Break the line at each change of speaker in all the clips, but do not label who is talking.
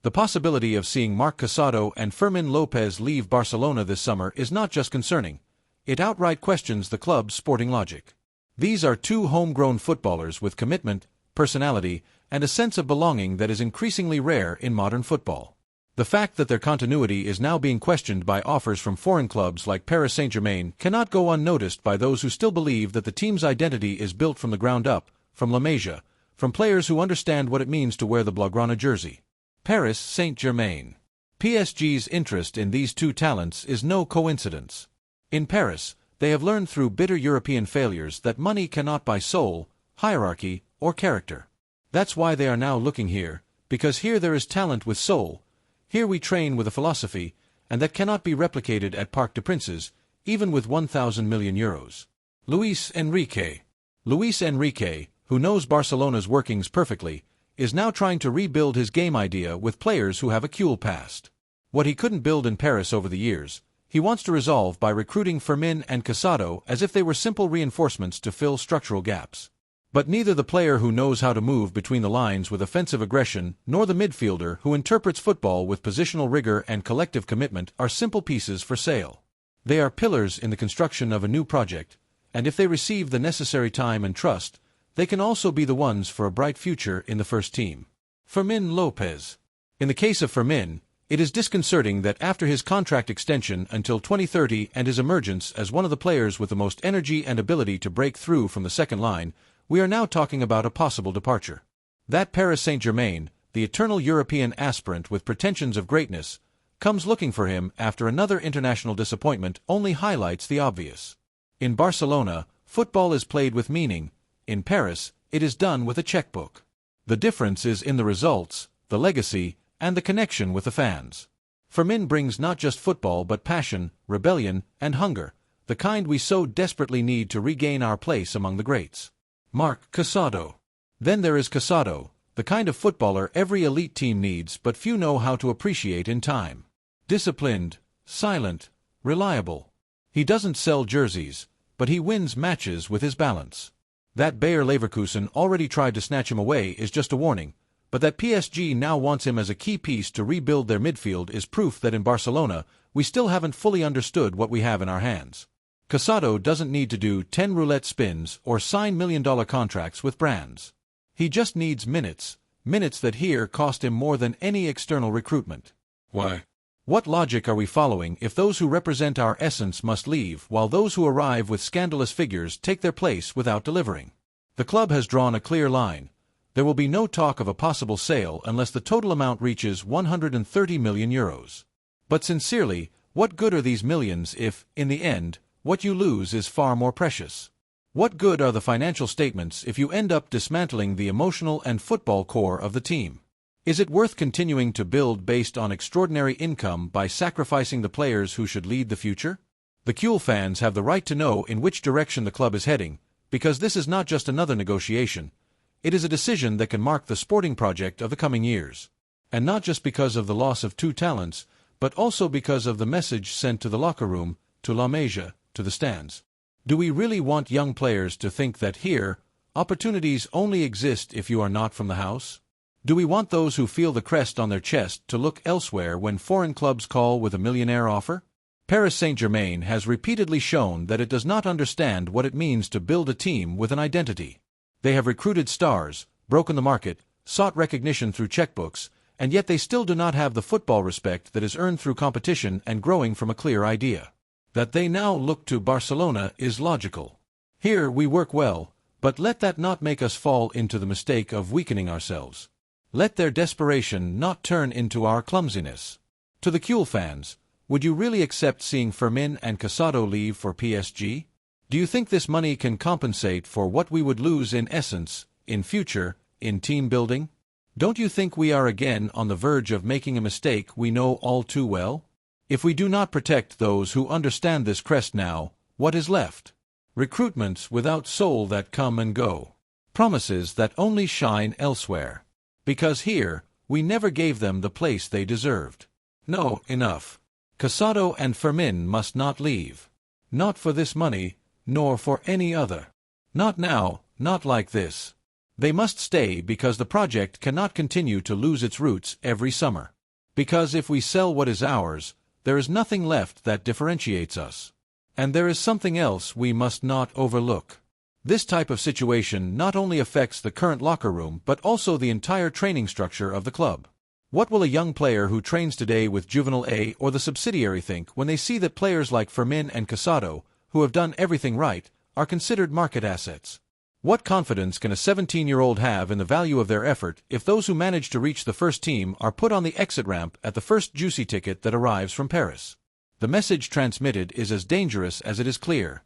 The possibility of seeing Marc Casado and Fermin Lopez leave Barcelona this summer is not just concerning, it outright questions the club's sporting logic. These are two homegrown footballers with commitment, personality, and a sense of belonging that is increasingly rare in modern football. The fact that their continuity is now being questioned by offers from foreign clubs like Paris Saint-Germain cannot go unnoticed by those who still believe that the team's identity is built from the ground up, from La Masia, from players who understand what it means to wear the Blaugrana jersey. Paris Saint-Germain. PSG's interest in these two talents is no coincidence. In Paris, they have learned through bitter European failures that money cannot buy soul, hierarchy, or character. That's why they are now looking here, because here there is talent with soul. Here we train with a philosophy, and that cannot be replicated at Parc des Princes, even with 1,000 million euros. Luis Enrique. Luis Enrique, who knows Barcelona's workings perfectly, is now trying to rebuild his game idea with players who have a cool past. What he couldn't build in Paris over the years, he wants to resolve by recruiting Fermin and Casado as if they were simple reinforcements to fill structural gaps. But neither the player who knows how to move between the lines with offensive aggression nor the midfielder who interprets football with positional rigor and collective commitment are simple pieces for sale. They are pillars in the construction of a new project, and if they receive the necessary time and trust, they can also be the ones for a bright future in the first team. Fermin Lopez. In the case of Fermin, it is disconcerting that after his contract extension until 2030 and his emergence as one of the players with the most energy and ability to break through from the second line, we are now talking about a possible departure. That Paris Saint-Germain, the eternal European aspirant with pretensions of greatness, comes looking for him after another international disappointment only highlights the obvious. In Barcelona, football is played with meaning. In Paris, it is done with a checkbook. The difference is in the results, the legacy, and the connection with the fans. Fermin brings not just football but passion, rebellion, and hunger, the kind we so desperately need to regain our place among the greats. Marc Casado. Then there is Casado, the kind of footballer every elite team needs but few know how to appreciate in time. Disciplined, silent, reliable. He doesn't sell jerseys, but he wins matches with his balance. That Bayer Leverkusen already tried to snatch him away is just a warning, but that PSG now wants him as a key piece to rebuild their midfield is proof that in Barcelona, we still haven't fully understood what we have in our hands. Casado doesn't need to do 10 roulette spins or sign million-dollar contracts with brands. He just needs minutes that here cost him more than any external recruitment.
Why?
What logic are we following if those who represent our essence must leave while those who arrive with scandalous figures take their place without delivering? The club has drawn a clear line. There will be no talk of a possible sale unless the total amount reaches 130 million euros. But sincerely, what good are these millions if, in the end, what you lose is far more precious? What good are the financial statements if you end up dismantling the emotional and football core of the team? Is it worth continuing to build based on extraordinary income by sacrificing the players who should lead the future? The Cule fans have the right to know in which direction the club is heading, because this is not just another negotiation. It is a decision that can mark the sporting project of the coming years. And not just because of the loss of two talents, but also because of the message sent to the locker room, to La Masia, to the stands. Do we really want young players to think that here, opportunities only exist if you are not from the house? Do we want those who feel the crest on their chest to look elsewhere when foreign clubs call with a millionaire offer? Paris Saint-Germain has repeatedly shown that it does not understand what it means to build a team with an identity. They have recruited stars, broken the market, sought recognition through checkbooks, and yet they still do not have the football respect that is earned through competition and growing from a clear idea. That they now look to Barcelona is logical. Here we work well, but let that not make us fall into the mistake of weakening ourselves. Let their desperation not turn into our clumsiness. To the Cule fans, would you really accept seeing Fermin and Casado leave for PSG? Do you think this money can compensate for what we would lose in essence, in future, in team building? Don't you think we are again on the verge of making a mistake we know all too well? If we do not protect those who understand this crest now, what is left? Recruitments without soul that come and go. Promises that only shine elsewhere. Because here, we never gave them the place they deserved. No, enough. Casado and Fermin must not leave. Not for this money, nor for any other. Not now, not like this. They must stay because the project cannot continue to lose its roots every summer. Because if we sell what is ours, there is nothing left that differentiates us. And there is something else we must not overlook. This type of situation not only affects the current locker room but also the entire training structure of the club. What will a young player who trains today with Juvenile A or the subsidiary think when they see that players like Fermin and Casado, who have done everything right, are considered market assets? What confidence can a 17-year-old have in the value of their effort if those who manage to reach the first team are put on the exit ramp at the first juicy ticket that arrives from Paris? The message transmitted is as dangerous as it is clear.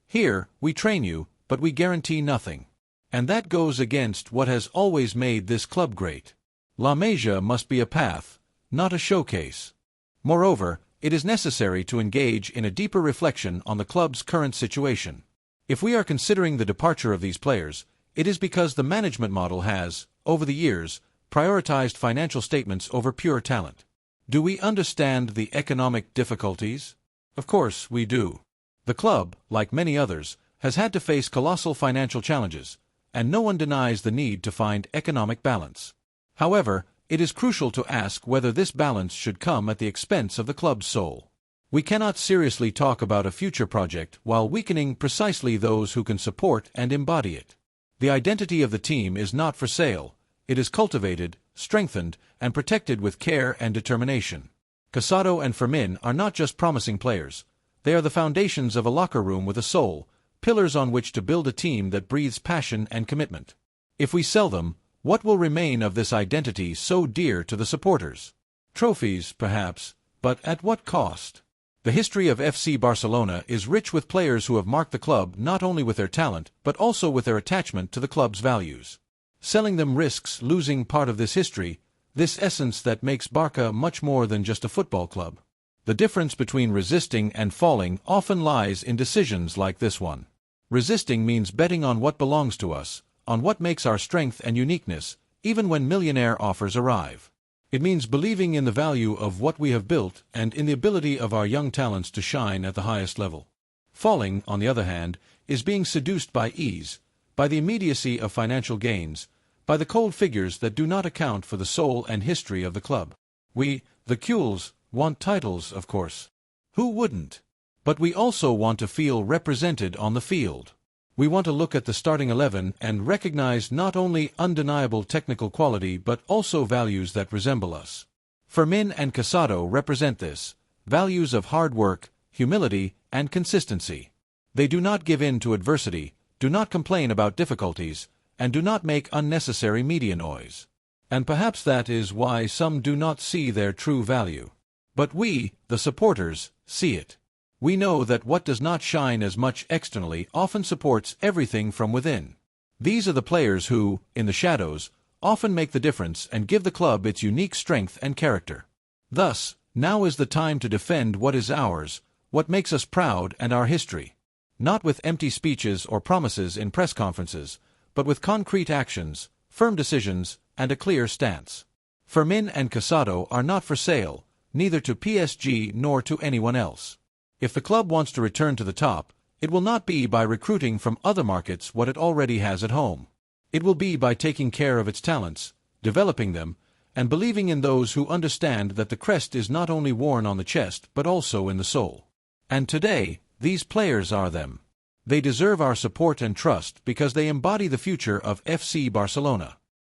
Here, we train you, but we guarantee nothing. And that goes against what has always made this club great. La Masia must be a path, not a showcase. Moreover, it is necessary to engage in a deeper reflection on the club's current situation. If we are considering the departure of these players, it is because the management model has, over the years, prioritized financial statements over pure talent. Do we understand the economic difficulties? Of course we do. The club, like many others, has had to face colossal financial challenges, and no one denies the need to find economic balance. However, it is crucial to ask whether this balance should come at the expense of the club's soul. We cannot seriously talk about a future project while weakening precisely those who can support and embody it. The identity of the team is not for sale. It is cultivated, strengthened, and protected with care and determination. Casado and Fermin are not just promising players. They are the foundations of a locker room with a soul, pillars on which to build a team that breathes passion and commitment. If we sell them, what will remain of this identity so dear to the supporters? Trophies, perhaps, but at what cost? The history of FC Barcelona is rich with players who have marked the club not only with their talent but also with their attachment to the club's values. Selling them risks losing part of this history, this essence that makes Barça much more than just a football club. The difference between resisting and falling often lies in decisions like this one. Resisting means betting on what belongs to us, on what makes our strength and uniqueness, even when millionaire offers arrive. It means believing in the value of what we have built and in the ability of our young talents to shine at the highest level. Falling, on the other hand, is being seduced by ease, by the immediacy of financial gains, by the cold figures that do not account for the soul and history of the club. We, the Cules, want titles, of course. Who wouldn't? But we also want to feel represented on the field. We want to look at the starting 11 and recognize not only undeniable technical quality but also values that resemble us. Fermin and Casado represent this, values of hard work, humility, and consistency. They do not give in to adversity, do not complain about difficulties, and do not make unnecessary media noise. And perhaps that is why some do not see their true value. But we, the supporters, see it. We know that what does not shine as much externally often supports everything from within. These are the players who, in the shadows, often make the difference and give the club its unique strength and character. Thus, now is the time to defend what is ours, what makes us proud and our history. Not with empty speeches or promises in press conferences, but with concrete actions, firm decisions, and a clear stance. Fermin and Casado are not for sale, neither to PSG nor to anyone else. If the club wants to return to the top, it will not be by recruiting from other markets what it already has at home. It will be by taking care of its talents, developing them, and believing in those who understand that the crest is not only worn on the chest but also in the soul. And today, these players are them. They deserve our support and trust because they embody the future of FC Barcelona.